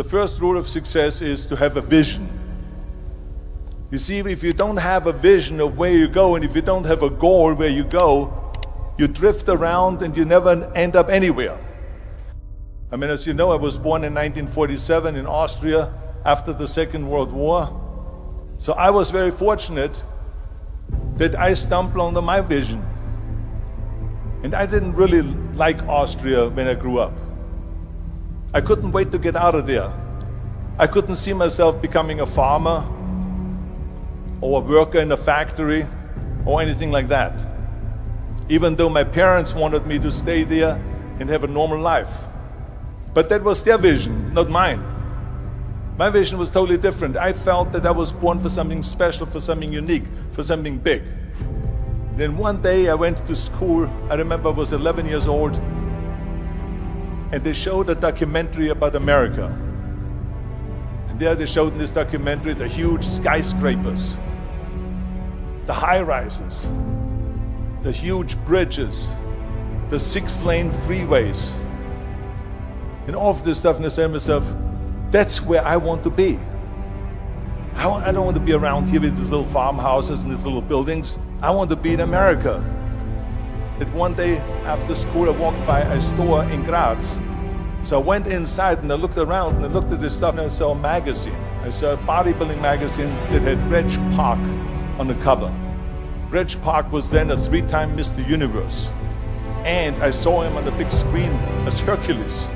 The first rule of success is to have a vision. You see, if you don't have a vision of where you go, and if you don't have a goal where you go, you drift around and you never end up anywhere. I mean, as you know, I was born in 1947 in Austria after the Second World War. So I was very fortunate that I stumbled on my vision. And I didn't really like Austria when I grew up. I couldn't wait to get out of there. I couldn't see myself becoming a farmer or a worker in a factory or anything like that, even though my parents wanted me to stay there and have a normal life. But that was their vision, not mine. My vision was totally different. I felt that I was born for something special, for something unique, for something big. Then one day I went to school. I remember I was 11 years old, and they showed a documentary about America. And there they showed in this documentary the huge skyscrapers, the high-rises, the huge bridges, the 6-lane freeways, and all of this stuff. And I said to myself, that's where I want to be. I don't want to be around here with these little farmhouses and these little buildings. I want to be in America. And one day after school, I walked by a store in Graz. So I went inside and I looked around and I looked at this stuff, and I saw a magazine. I saw a bodybuilding magazine that had Reg Park on the cover. Reg Park was then a 3-time Mr. Universe. And I saw him on the big screen as Hercules.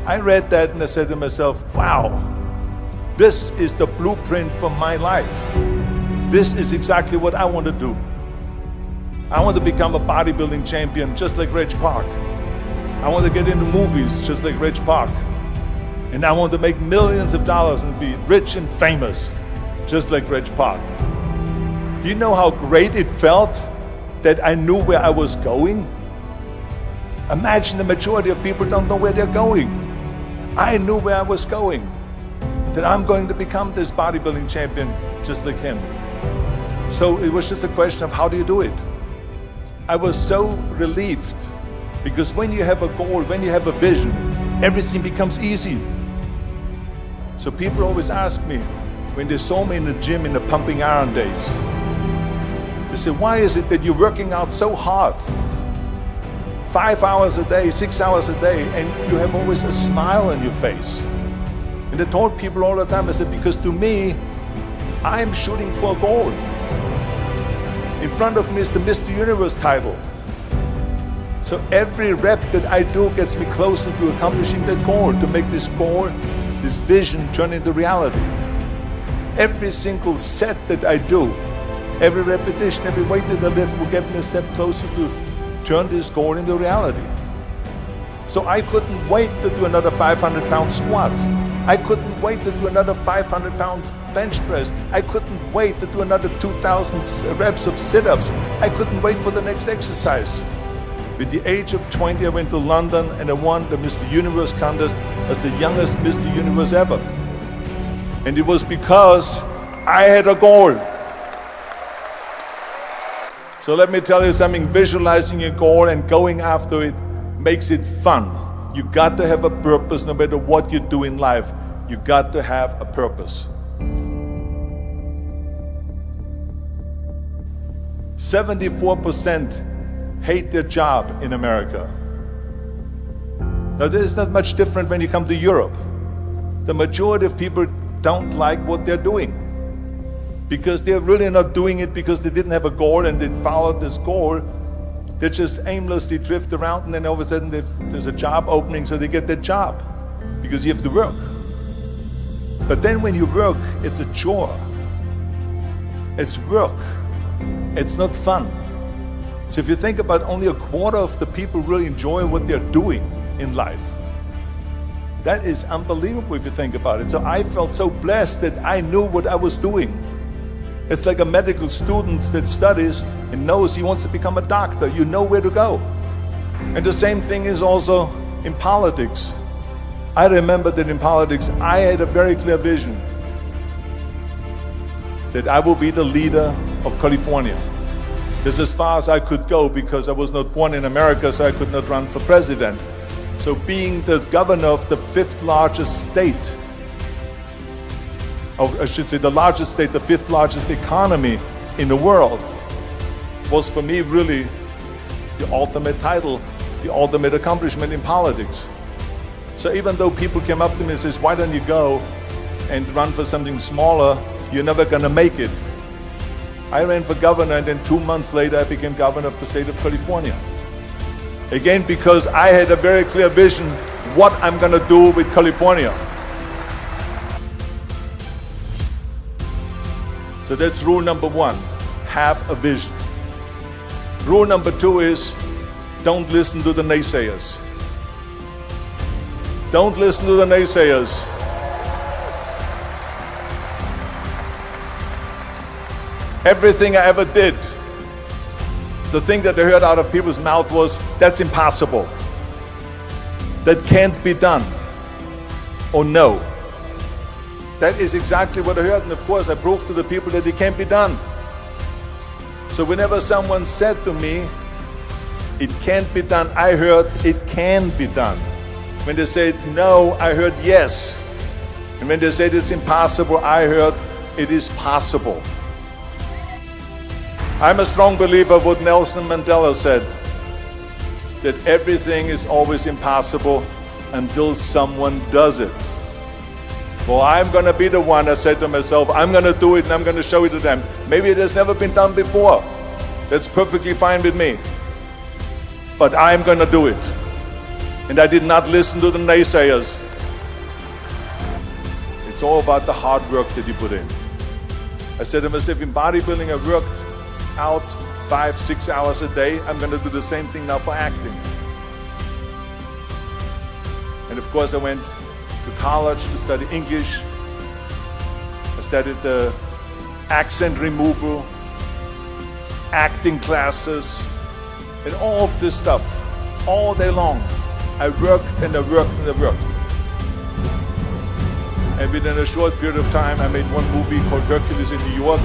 I read that and I said to myself, wow, this is the blueprint for my life. This is exactly what I want to do. I want to become a bodybuilding champion just like Reg Park. I want to get into movies just like Reg Park. And I want to make millions of dollars and be rich and famous just like Reg Park. Do you know how great it felt that I knew where I was going? Imagine the majority of people don't know where they're going. I knew where I was going, that I'm going to become this bodybuilding champion just like him. So it was just a question of how do you do it? I was so relieved, because when you have a goal, when you have a vision, everything becomes easy. So people always ask me, when they saw me in the gym in the pumping iron days, they say, why is it that you're working out so hard? 5 hours a day, 6 hours a day, and you have always a smile on your face. And I told people all the time, I said, because to me, I'm shooting for a goal. In front of me is the Mr. Universe title. So every rep that I do gets me closer to accomplishing that goal, to make this goal, this vision turn into reality. Every single set that I do, every repetition, every weight that I lift will get me a step closer to turn this goal into reality. So I couldn't wait to do another 500-pound squat. I couldn't wait to do another 500-pound bench press. I couldn't wait to do another 2,000 reps of sit-ups. I couldn't wait for the next exercise. With the age of 20, I went to London and I won the Mr. Universe contest as the youngest Mr. Universe ever. And it was because I had a goal. So let me tell you something, visualizing a goal and going after it makes it fun. You got to have a purpose no matter what you do in life. You got to have a purpose. 74% hate their job in America. Now this is not much different when you come to Europe. The majority of people don't like what they're doing, because they're really not doing it because they didn't have a goal and they followed this goal. They just aimlessly drift around, and then all of a sudden there's a job opening, so they get that job because you have to work. But then when you work, it's a chore. It's work. It's not fun. So if you think about, only a quarter of the people really enjoy what they're doing in life. That is unbelievable if you think about it. So I felt so blessed that I knew what I was doing. It's like a medical student that studies and knows he wants to become a doctor. You know where to go. And the same thing is also in politics. I remember that in politics, I had a very clear vision that I will be the leader of California. This is as far as I could go because I was not born in America, so I could not run for president. So being the governor of the 5th largest state I should say the largest state, the fifth largest economy in the world, was for me really the ultimate title, the ultimate accomplishment in politics. So even though people came up to me and says, why don't you go and run for something smaller, you're never gonna make it. I ran for governor, and then 2 months later I became governor of the state of California. Again, because I had a very clear vision what I'm gonna do with California. So that's rule number one, have a vision. Rule number two is, don't listen to the naysayers. Don't listen to the naysayers. Everything I ever did, the thing that I heard out of people's mouth was, that's impossible. That can't be done. Or no. That is exactly what I heard, and of course I proved to the people that it can't be done. So whenever someone said to me, it can't be done, I heard, it can be done. When they said no, I heard yes. And when they said it's impossible, I heard it is possible. I'm a strong believer of what Nelson Mandela said, that everything is always impossible until someone does it. Well, I'm going to be the one, I said to myself, I'm going to do it and I'm going to show it to them. Maybe it has never been done before. That's perfectly fine with me. But I'm going to do it. And I did not listen to the naysayers. It's all about the hard work that you put in. I said to myself, in bodybuilding I worked out 5-6 hours a day. I'm going to do the same thing now for acting. And of course I went to college to study English. I studied the accent removal, acting classes, and all of this stuff, all day long. I worked and I worked and I worked. And within a short period of time, I made one movie called Hercules in New York,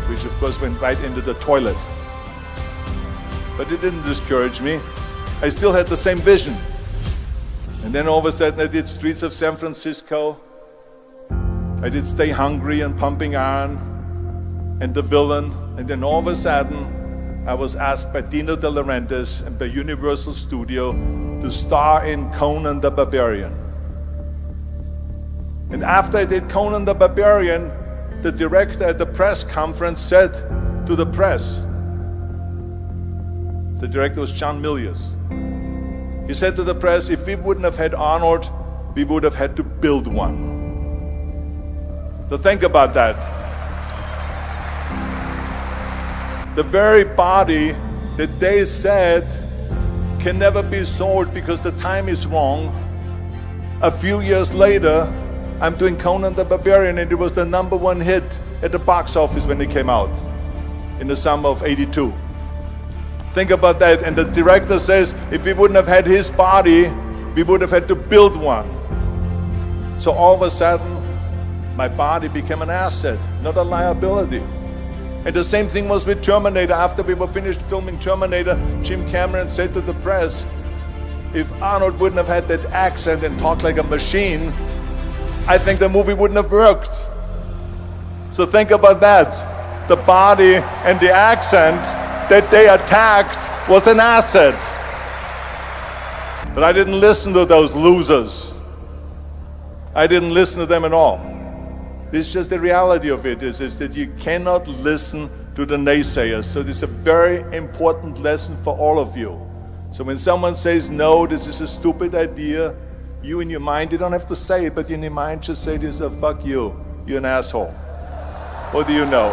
which of course went right into the toilet. But it didn't discourage me. I still had the same vision. And then all of a sudden I did Streets of San Francisco. I did Stay Hungry and Pumping Iron and The Villain. And then all of a sudden I was asked by Dino De Laurentiis and by Universal Studio to star in Conan the Barbarian. And after I did Conan the Barbarian, the director at the press conference said to the press, the director was John Milius, he said to the press, if we wouldn't have had Arnold, we would have had to build one. So think about that. The very body that they said can never be sold because the time is wrong. A few years later, I'm doing Conan the Barbarian, and it was the #1 hit at the box office when it came out in the summer of '82. Think about that. And the director says, if we wouldn't have had his body, we would have had to build one. So all of a sudden, my body became an asset, not a liability. And the same thing was with Terminator. After we were finished filming Terminator, Jim Cameron said to the press, if Arnold wouldn't have had that accent and talked like a machine, I think the movie wouldn't have worked. So think about that. The body and the accent that they attacked was an asset. But I didn't listen to those losers. I didn't listen to them at all. It's just the reality of it is that you cannot listen to the naysayers. So this is a very important lesson for all of you. So when someone says, no, this is a stupid idea, you in your mind, you don't have to say it, but in your mind just say this, fuck you, you're an asshole. What do you know?